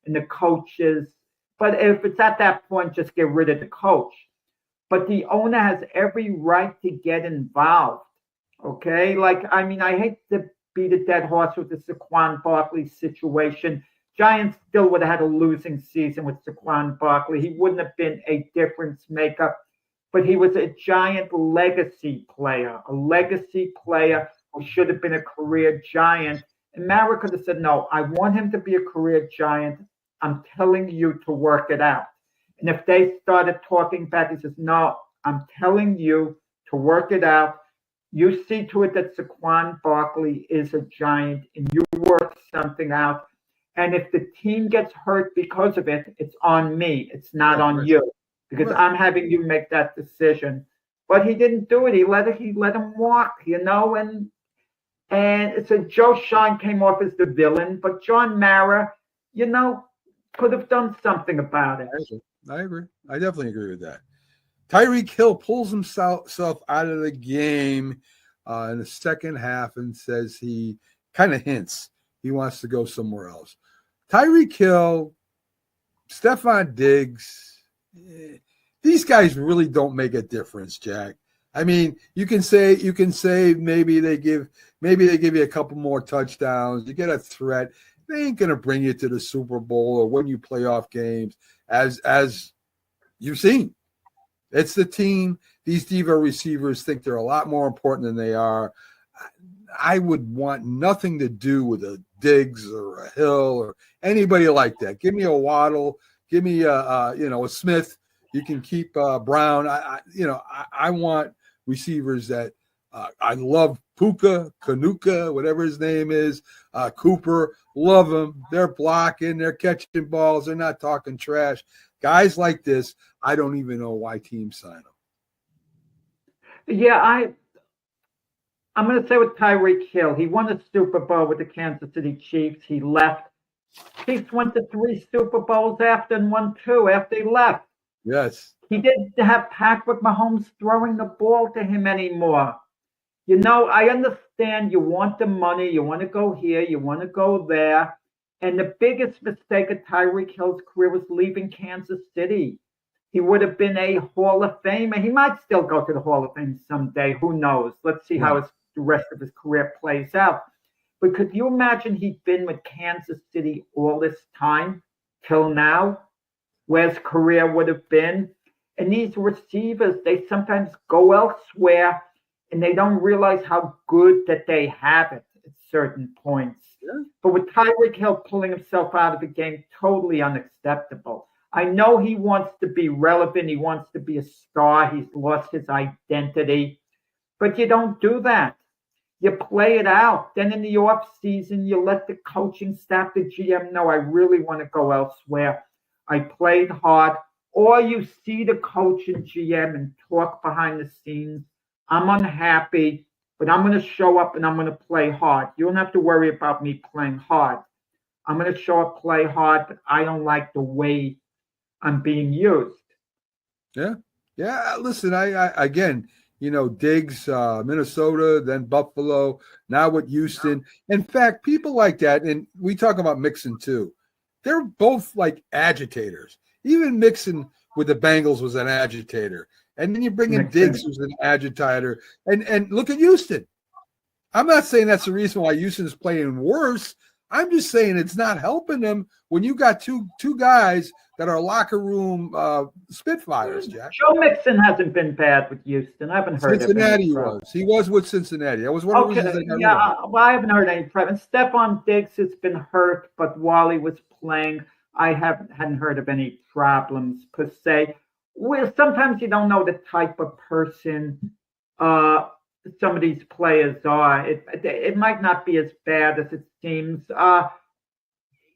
the coaches. But if it's at that point, just get rid of the coach. But the owner has every right to get involved. Okay? I hate to beat a dead horse with the Saquon Barkley situation. Giants still would have had a losing season with Saquon Barkley. He wouldn't have been a difference maker, but he was a Giant legacy player, who should have been a career Giant. And Mara could have said, no, I want him to be a career Giant. I'm telling you to work it out. And if they started talking back, he says, no, I'm telling you to work it out. You see to it that Saquon Barkley is a Giant and you work something out. And if the team gets hurt because of it, it's on me. It's not on you, because I'm having you make that decision. But he didn't do it. He let him walk, and so Joe Shine came off as the villain, but John Mara, could have done something about it. I agree. I definitely agree with that. Tyreek Hill pulls himself out of the game in the second half and says he kind of hints he wants to go somewhere else. Tyreek Hill, Stephon Diggs, these guys really don't make a difference, Jack. I mean, you can say maybe they give you a couple more touchdowns. You get a threat. They ain't gonna bring you to the Super Bowl or win you playoff games, as you've seen. It's the team. These diva receivers think they're a lot more important than they are. I would want nothing to do with a Diggs or a Hill or anybody like that. Give me a Waddle. Give me a Smith. You can keep Brown. I want receivers that I love. Puka, Kanuka, whatever his name is, Cooper, love them. They're blocking. They're catching balls. They're not talking trash. Guys like this, I don't even know why teams sign them. Yeah, I'm going to say with Tyreek Hill, he won a Super Bowl with the Kansas City Chiefs. He left. Chiefs went to 3 Super Bowls after and won 2 after he left. Yes. He didn't have Patrick Mahomes throwing the ball to him anymore. I understand you want the money. You want to go here. You want to go there. And the biggest mistake of Tyreek Hill's career was leaving Kansas City. He would have been a Hall of Famer. He might still go to the Hall of Fame someday. Who knows? Let's see how the rest of his career plays out. But could you imagine he'd been with Kansas City all this time till now, where his career would have been? And these receivers, they sometimes go elsewhere and they don't realize how good that they have it at certain points. Yeah. But with Tyreek Hill pulling himself out of the game, totally unacceptable. I know he wants to be relevant. He wants to be a star. He's lost his identity. But you don't do that. You play it out. Then in the off season, you let the coaching staff, the GM know, I really want to go elsewhere. I played hard. Or you see the coach and GM and talk behind the scenes. I'm unhappy, but I'm going to show up and I'm going to play hard. You don't have to worry about me playing hard. I'm going to show up, play hard, but I don't like the way I'm being used. Yeah. Yeah. Listen, I again, Diggs, Minnesota, then Buffalo, now with Houston. In fact, people like that, and we talk about Mixon too, they're both like agitators. Even Mixon with the Bengals was an agitator. And then you bring in Diggs, who's an agitator. And look at Houston. I'm not saying that's the reason why Houston is playing worse. I'm just saying it's not helping them when you got two guys that are locker room spitfires, Jack. Joe Mixon hasn't been bad with Houston. I haven't heard Cincinnati was. He was with Cincinnati. That was one of the reasons I haven't heard any problems. Stephon Diggs has been hurt, but while he was playing, I hadn't heard of any problems per se. Well, sometimes you don't know the type of person some of these players are. It might not be as bad as it seems.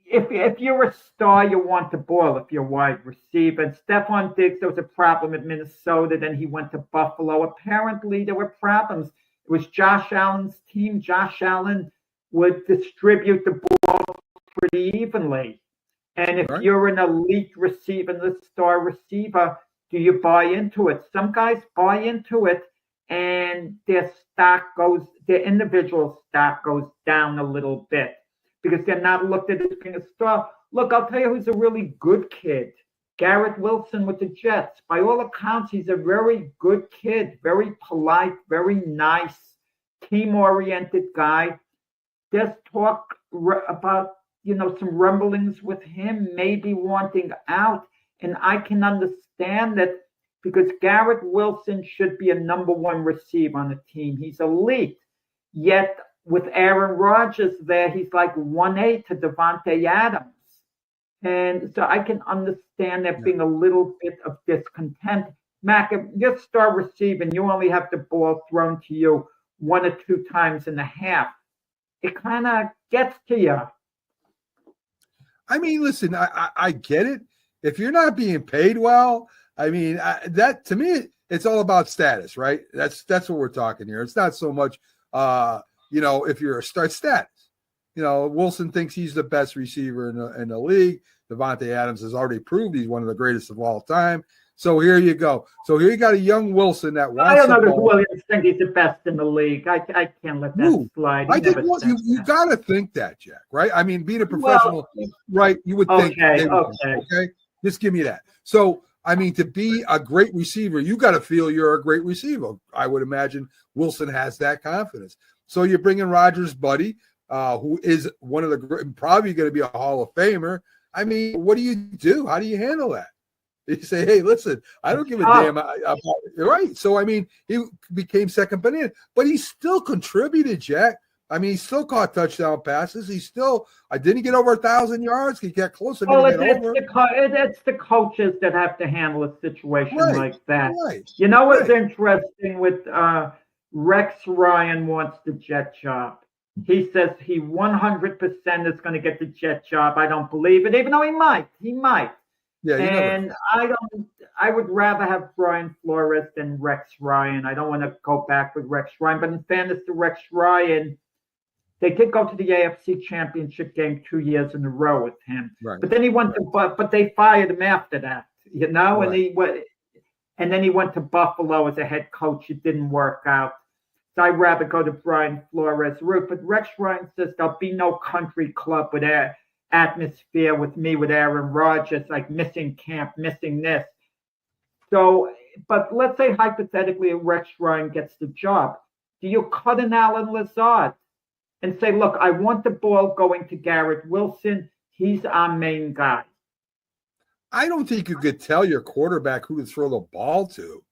If you're a star, you want the ball if you're a wide receiver. And Stephon Diggs, there was a problem at Minnesota. Then he went to Buffalo. Apparently, there were problems. It was Josh Allen's team. Josh Allen would distribute the ball pretty evenly. And if Right. you're an elite receiver, the star receiver, do you buy into it? Some guys buy into it and their individual stock goes down a little bit because they're not looked at as being a star. Look, I'll tell you who's a really good kid. Garrett Wilson with the Jets. By all accounts, he's a very good kid, very polite, very nice, team-oriented guy. There's talk about, some rumblings with him maybe wanting out. And I can understand that because Garrett Wilson should be a number one receiver on the team. He's elite. Yet with Aaron Rodgers there, he's like 1A to Devontae Adams. And so I can understand there being a little bit of discontent. Mac, if you're star receiver and you only have the ball thrown to you 1 or 2 times in a half, it kind of gets to you. I mean, listen, I get it. If you're not being paid well, I mean, that to me, it's all about status, right? That's what we're talking here. It's not so much, if you're a star status. Wilson thinks he's the best receiver in the league. Devontae Adams has already proved he's one of the greatest of all time. So here you go. So here you got a young Wilson that wants. I don't know if Williams think he's the best in the league. I can't let that slide. You got to think that, Jack, right? I mean, being a professional, right? You would think. Okay. Just give me that. So, I mean, to be a great receiver, you got to feel you're a great receiver. I would imagine Wilson has that confidence. So you're bringing Rodgers' buddy, who is one of the probably going to be a Hall of Famer. I mean, what do you do? How do you handle that? You say, hey, listen, I don't give a damn about it. Right. So, I mean, he became second banana, but he still contributed, Jack. I mean, he still caught touchdown passes. He still didn't get over 1,000 yards. He got closer. It's the coaches that have to handle a situation like that. Right. You know what's interesting with Rex Ryan wants the Jet job. He says he 100% is going to get the Jet job. I don't believe it, even though he might. He might. Yeah, and I would rather have Brian Flores than Rex Ryan. I don't want to go back with Rex Ryan, but in fairness to Rex Ryan, they did go to the AFC Championship game 2 years in a row with him. Right. But then he went but they fired him after that, and then he went to Buffalo as a head coach. It didn't work out. So I'd rather go to Brian Flores' route. But Rex Ryan says there'll be no country club with atmosphere with me, with Aaron Rodgers, like missing camp, missing this. So, but let's say hypothetically Rex Ryan gets the job. Do you cut an Allen Lazard and say, look, I want the ball going to Garrett Wilson. He's our main guy. I don't think you could tell your quarterback who to throw the ball to.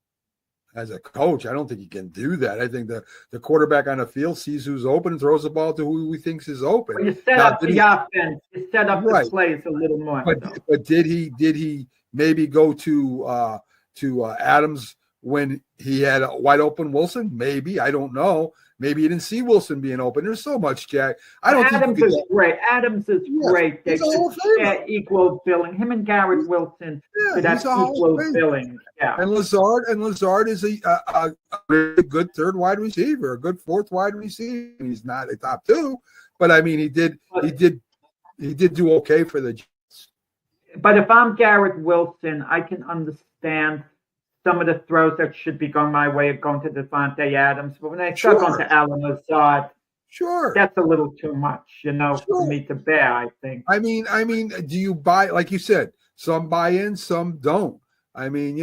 As a coach, I don't think you can do that. I think the quarterback on the field sees who's open and throws the ball to who he thinks is open. Well, you set up the offense. You set up the plays a little more. But did he maybe go to Adams when he had a wide open Wilson? Maybe. I don't know. Maybe he didn't see Wilson being open. There's so much, Jack. Adams is great. Adams is great. They should equal billing. Him and Garrett Wilson could have equal billing. Yeah. And Lazard is a really good third wide receiver, a good fourth wide receiver. He's not a top 2, but I mean he did do okay for the Jets. But if I'm Garrett Wilson, I can understand some of the throws that should be going my way of going to Devontae Adams. But when I start going to Allen Lazard, that's a little too much, for me to bear, I think. I mean, do you buy, like you said, some buy in, some don't. I mean,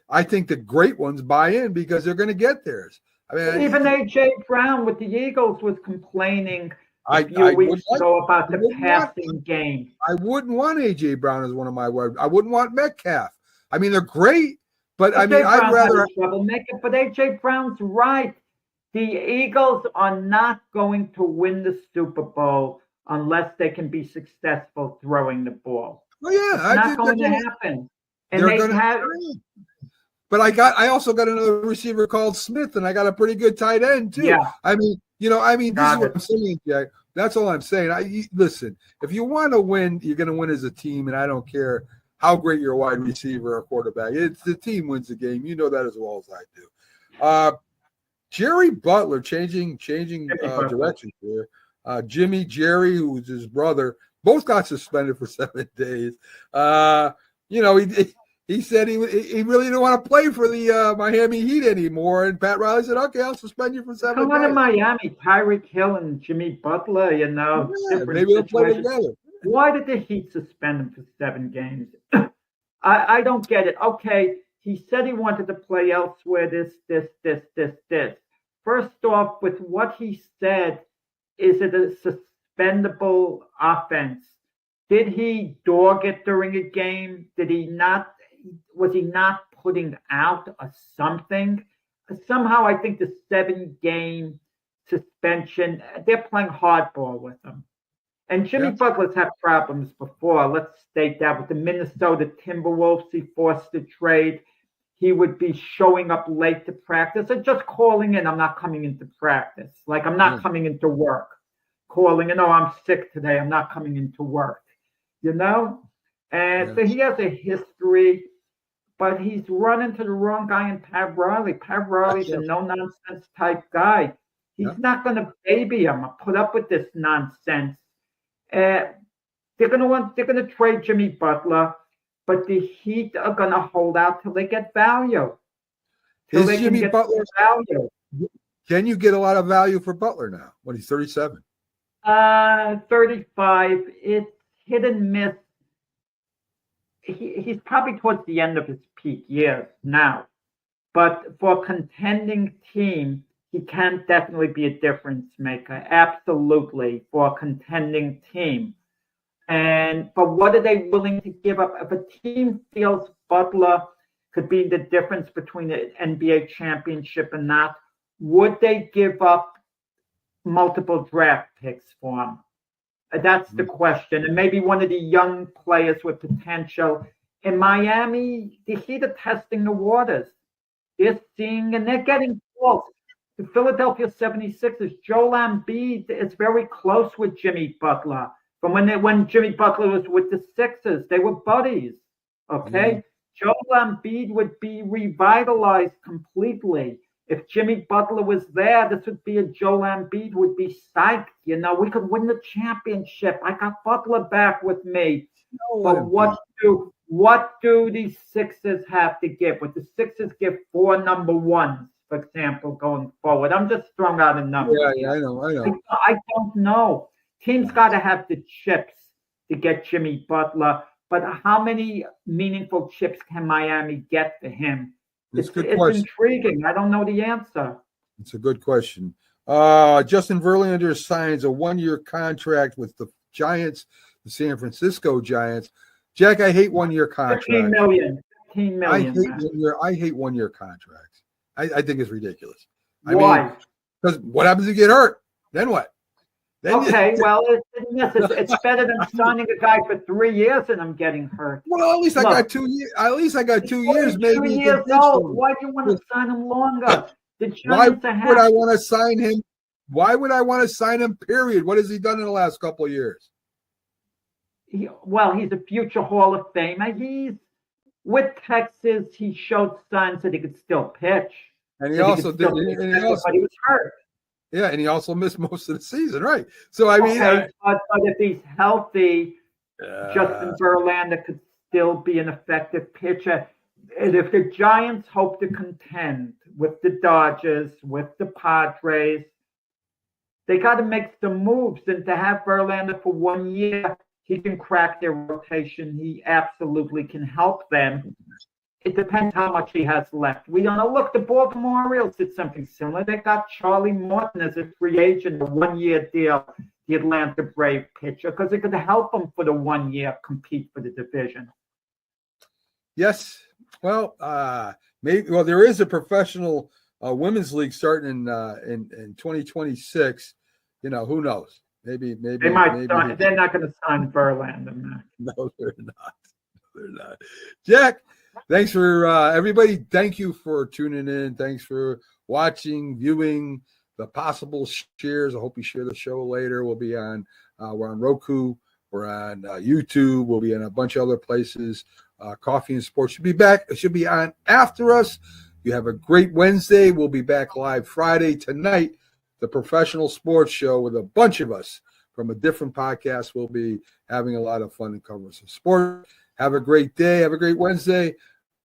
I think the great ones buy in because they're going to get theirs. I mean, even A.J. Brown with the Eagles was complaining a few weeks ago about the passing game. I wouldn't want A.J. Brown as one of my words. I wouldn't want Metcalf. I mean, they're great. But I mean, I'd rather make it. But A.J. Brown's right. The Eagles are not going to win the Super Bowl unless they can be successful throwing the ball. Well, yeah, it's not going to happen. And they have. But I also got another receiver called Smith, and I got a pretty good tight end too. Yeah. I mean, this is what I'm saying, Jack. That's all I'm saying. Listen, if you want to win, you're going to win as a team, and I don't care how great your wide receiver or quarterback. It's the team wins the game. You know that as well as I do. Jerry Butler changing directions here. Jerry, who's his brother, both got suspended for 7 days. He said he really didn't want to play for the Miami Heat anymore, and Pat Riley said, "Okay, I'll suspend you for 7 Come on days." to Miami, Tyreek Hill and Jimmy Butler, Yeah, different maybe they'll play situations. together. Why did the Heat suspend him for 7 games? I don't get it. Okay, he said he wanted to play elsewhere, this. First off, with what he said, is it a suspendable offense? Did he dog it during a game? Was he not putting out something? Somehow I think the 7-game suspension, they're playing hardball with him. And Jimmy Butler's had problems before. Let's state that with the Minnesota Timberwolves, he forced a trade. He would be showing up late to practice or just calling in, I'm not coming into practice. Like, I'm not coming into work. Calling in, oh, I'm sick today, I'm not coming into work. And so he has a history, but he's run into the wrong guy in Pat Riley. Pat Riley's a no-nonsense type guy. He's not going to baby him or put up with this nonsense. They're going to trade Jimmy Butler, but the Heat are going to hold out till they get value. Is Jimmy Butler value? Can you get a lot of value for Butler now when he's 37? 35. It's hit and miss. He's probably towards the end of his peak years now. But for a contending team, he can definitely be a difference maker. Absolutely, for a contending team. But what are they willing to give up? If a team feels Butler could be the difference between the NBA championship and not, would they give up multiple draft picks for him? That's the question. And maybe one of the young players with potential. In Miami, the Heat are testing the waters. They're seeing and they're getting close. The Philadelphia 76ers, Joel Embiid is very close with Jimmy Butler. From when Jimmy Butler was with the Sixers, they were buddies. Okay? Joel Embiid would be revitalized completely. If Jimmy Butler was there, this would be a Joel Embiid would be psyched. We could win the championship. I got Butler back with me. But what do these Sixers have to give? Would the Sixers give 4 number ones, for example, going forward? I'm just throwing out a number. Yeah, I know. I don't know. Teams got to have the chips to get Jimmy Butler. But how many meaningful chips can Miami get for him? It's intriguing. I don't know the answer. It's a good question. Justin Verlander signs a 1-year contract with the Giants, the San Francisco Giants. Jack, I hate 1-year contracts. $15 million. I hate 1-year contracts. I think it's ridiculous. Why? Because what happens if you get hurt? Then what? It's better than signing a guy for 3 years and I'm getting hurt. Well, at least I got 2 years. At least I got 2 years. Maybe 2 years old. Why do you want to sign him longer? Why would I want to sign him? Why would I want to sign him? Period. What has he done in the last couple of years? He's a future Hall of Famer. He's with Texas. He showed signs that he could still pitch. And he also did. But he was hurt. Yeah, and he also missed most of the season, right? So I mean, but if he's healthy, Justin Verlander could still be an effective pitcher. And if the Giants hope to contend with the Dodgers, with the Padres, they got to make some moves. And to have Verlander for 1 year, he can crack their rotation. He absolutely can help them. It depends how much he has left. We don't know. Look, the Baltimore Orioles did something similar. They got Charlie Morton as a free agent, a 1-year deal, the Atlanta Brave pitcher, because it could help them for the 1 year compete for the division. Yes. Well, maybe. Well, there is a professional women's league starting in 2026. Who knows? Maybe they might. They're not going to sign Verlander. No, they're not. They're not. Jack. Thanks for everybody. Thank you for tuning in. Thanks for watching, viewing, the possible shares. I hope you share the show later. We'll be on, we're on Roku. We're on YouTube. We'll be in a bunch of other places. Coffee and Sports should be back. It should be on after us. You have a great Wednesday. We'll be back live Friday tonight, the Professional Sports Show with a bunch of us from a different podcast. We'll be having a lot of fun and covering some sport. Have a great day. Have a great Wednesday.